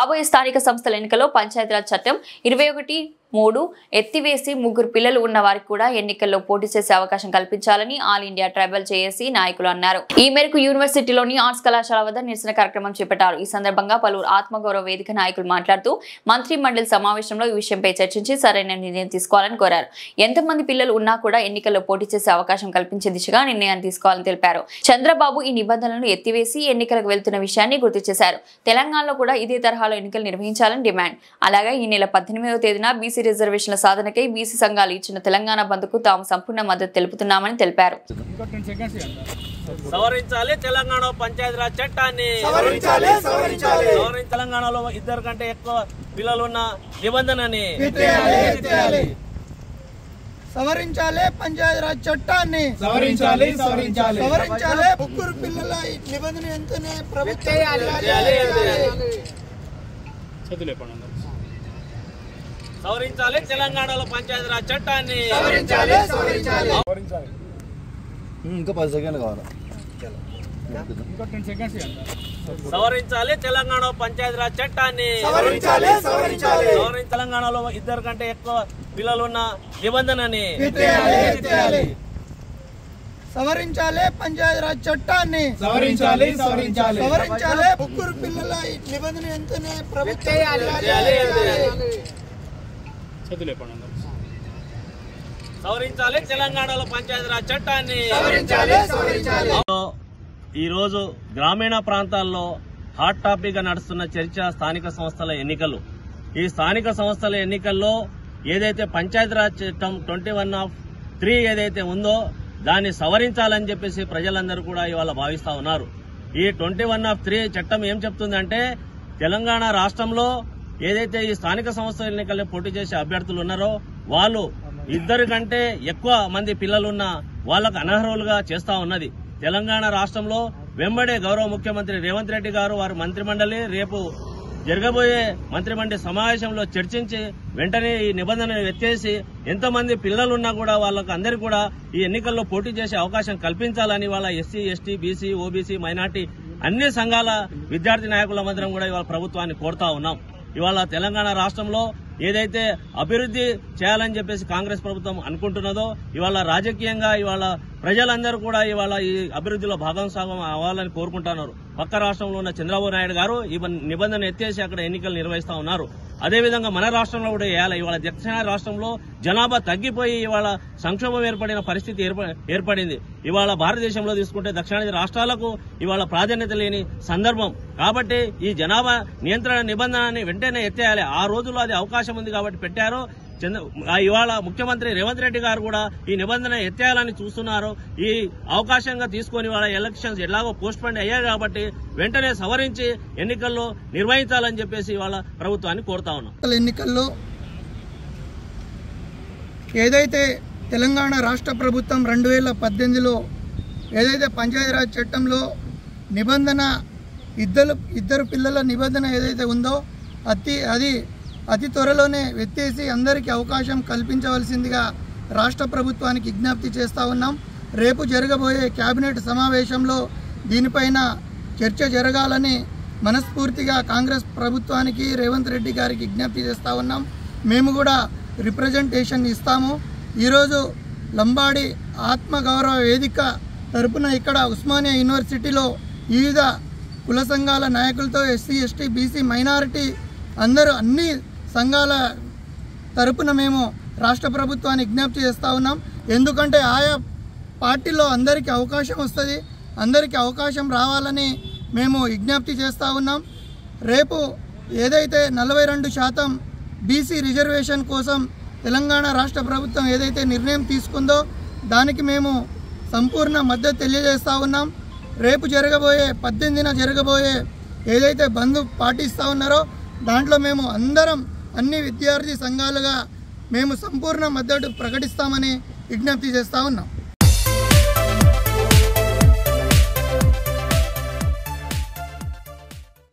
రాబోయే స్థానిక సంస్థల ఎన్నికల్లో పంచాయతీరాజ్ చట్టం 21(3) ఎత్తివేసి ముగ్గురు పిల్లలు ఉన్న వారికి కూడా ఎన్నికల్లో పోటీ చేసే అవకాశం కల్పించాలని ఆల్ ఇండియా ట్రైబల్ జేఏసీ నాయకులు అన్నారు. ఈ మేరకు యూనివర్సిటీలోని ఆర్ట్స్ కళాశాల వద్ద నిరసన కార్యక్రమం చేపట్టారు. ఈ సందర్భంగా పలువురు ఆత్మగౌరవ వేదిక నాయకులు మాట్లాడుతూ మంత్రి మండలి సమావేశంలో ఈ విషయంపై చర్చించి సరైన నిర్ణయం తీసుకోవాలని కోరారు. ఎంతమంది పిల్లలు ఉన్నా కూడా ఎన్నికల్లో పోటీ చేసే అవకాశం కల్పించే దిశగా నిర్ణయాన్ని తీసుకోవాలని తెలిపారు. చంద్రబాబు ఈ నిబంధనలను ఎత్తివేసి ఎన్నికలకు వెళ్తున్న విషయాన్ని గుర్తు చేశారు. తెలంగాణలో కూడా ఇదే తరహాలో ఎన్నికలు నిర్వహించాలని డిమాండ్. అలాగే ఈ నెల 18వ తేదీన బీసీ రిజర్వేషన్ల సాధనకై బీసీ సంఘాలు ఇచ్చిన తెలంగాణ బంద్కు తాము సంపూర్ణ మద్దతు తెలుపుతున్నామని తెలిపారు. సవరించాలి తెలంగాణ పంచాయతీరాజ్ చట్టాన్ని. తెలంగాణలో 2 కంటే ఎక్కువ పిల్లలున్న నిబంధనని సవరించాలి. పంచాయతీరాజ్ చట్టాన్ని సవరించాలి. ముగ్గురు పిల్లల నిబంధన ఎంతనే ప్రభుత్వం సవరించాలి. తెలంగాణలో పంచాయతీరాజ్ చట్టాన్ని ఇంకా 10 సెకండ్లు కావాలి. సవరించాలి. తెలంగాణ పంచాయతీరాజ్ చట్టాన్ని తెలంగాణలో 2 కంటే ఎక్కువ పిల్లలున్న నిబంధనని సవరించాలి. పంచాయతీరాజ్ చట్టాన్ని సవరించాలి. ముగ్గురు పిల్లల నిబంధన ఎంతనే ప్రభుత్వం సవరించాలి. తెలంగాణలో పంచాయతీరాజ్ చట్టాన్ని ఈ రోజు గ్రామీణ ప్రాంతాల్లో హాట్ టాపిక్ గా నడుస్తున్న చర్చ స్థానిక సంస్థల ఎన్నికలు. ఈ స్థానిక సంస్థల ఎన్నికల్లో ఏదైతే పంచాయతీరాజ్ చట్టం 21(3) ఏదైతే ఉందో దాన్ని సవరించాలని చెప్పేసి ప్రజలందరూ కూడా ఇవాళ భావిస్తా ఉన్నారు. ఈ 21(3) చట్టం ఏం చెప్తుందంటే తెలంగాణ రాష్ట్రంలో ఏదైతే ఈ స్థానిక సంస్థల ఎన్నికల్లో పోటీ చేసే అభ్యర్థులు ఉన్నారో వాళ్ళు 2 కంటే ఎక్కువ మంది పిల్లలున్న వాళ్లకు అనర్హులుగా చేస్తా ఉన్నది. తెలంగాణ రాష్ట్రంలో వెంబడే గౌరవ ముఖ్యమంత్రి రేవంత్ రెడ్డి గారు వారి మంత్రిమండలి రేపు జరగబోయే మంత్రిమండలి సమావేశంలో చర్చించి వెంటనే ఈ నిబంధనలు ఎత్తేసి ఎంతమంది పిల్లలున్నా కూడా వాళ్ళకు అందరికీ కూడా ఈ ఎన్నికల్లో పోటీ చేసే అవకాశం కల్పించాలని వాళ్ళ SC, ST, BC, OBC, minority అన్ని సంఘాల విద్యార్థి నాయకుల మందరం కూడా ఇవాళ ప్రభుత్వాన్ని కోరుతా ఉన్నాం. ఇవాళ తెలంగాణ రాష్ట్రంలో ఏదైతే అభివృద్ధి చేయాలని చెప్పేసి కాంగ్రెస్ ప్రభుత్వం అనుకుంటున్నదో ఇవాళ రాజకీయంగా ఇవాళ ప్రజలందరూ కూడా ఇవాళ ఈ అభివృద్ధిలో భాగస్వామ్యం అవ్వాలని కోరుకుంటున్నారు. పక్క రాష్ట్రంలో ఉన్న చంద్రబాబు నాయుడు గారు ఈ నిబంధన ఎత్తేసి అక్కడ ఎన్నికలు నిర్వహిస్తా ఉన్నారు. అదేవిధంగా మన రాష్ట్రంలో కూడా వేయాలి. ఇవాళ దక్షిణ రాష్ట్రంలో జనాభా తగ్గిపోయి ఇవాళ సంక్షోభం ఏర్పడిన పరిస్థితి ఏర్పడింది. ఇవాళ భారతదేశంలో తీసుకుంటే దక్షిణాది రాష్ట్రాలకు ఇవాళ ప్రాధాన్యత లేని సందర్భం. కాబట్టి ఈ జనాభా నియంత్రణ నిబంధనని వెంటనే ఎత్తేయాలి. ఆ రోజుల్లో అది అవకాశం ఉంది కాబట్టి పెట్టారు. ఇవాళ ముఖ్యమంత్రి రేవంత్ రెడ్డి గారు కూడా ఈ నిబంధన ఎత్తేయాలని చూస్తున్నారు. ఈ అవకాశంగా తీసుకుని వాళ్ళ ఎలక్షన్స్ ఎలాగో పోస్ట్ పోన్ అయ్యాయి కాబట్టి వెంటనే సవరించి ఎన్నికల్లో నిర్వహించాలని చెప్పేసి ఇవాళ ప్రభుత్వాన్ని కోరుతా ఉన్నాం. ఎన్నికల్లో ఏదైతే తెలంగాణ రాష్ట్ర ప్రభుత్వం 2018లో ఏదైతే పంచాయతీరాజ్ చట్టంలో నిబంధన ఇద్దరు పిల్లల నిబంధన ఏదైతే ఉందో అతి త్వరలోనే ఎత్తేసి అందరికీ అవకాశం కల్పించవలసిందిగా రాష్ట్ర ప్రభుత్వానికి విజ్ఞప్తి చేస్తూ ఉన్నాం. రేపు జరగబోయే కేబినెట్ సమావేశంలో దీనిపైన చర్చ జరగాలని మనస్ఫూర్తిగా కాంగ్రెస్ ప్రభుత్వానికి రేవంత్ రెడ్డి గారికి విజ్ఞప్తి చేస్తూ ఉన్నాం. మేము కూడా రిప్రజెంటేషన్ ఇస్తాము. ఈరోజు లంబాడి ఆత్మగౌరవ వేదిక తరపున ఇక్కడ ఉస్మానియా యూనివర్సిటీలో వివిధ కుల సంఘాల నాయకులతో ఎస్సీ, ఎస్టీ, బీసీ, మైనారిటీ అన్ని సంఘాల తరపున మేము రాష్ట్ర ప్రభుత్వాన్ని విజ్ఞప్తి చేస్తూ ఉన్నాం. ఎందుకంటే ఆయా పార్టీలో అందరికీ అవకాశం వస్తుంది, అందరికీ అవకాశం రావాలని మేము విజ్ఞప్తి చేస్తూ ఉన్నాం. రేపు ఏదైతే 42% బీసీ రిజర్వేషన్ కోసం తెలంగాణ రాష్ట్ర ప్రభుత్వం ఏదైతే నిర్ణయం తీసుకుందో దానికి మేము సంపూర్ణ మద్దతు తెలియజేస్తూ ఉన్నాం. రేపు 18న జరగబోయే ఏదైతే బంద్ పాటిస్తూ ఉన్నారో దాంట్లో మేము అందరం అన్ని విద్యార్థి సంఘాలుగా మేము సంపూర్ణ మద్దతు ప్రకటిస్తామని విజ్ఞప్తి చేస్తూ ఉన్నాం.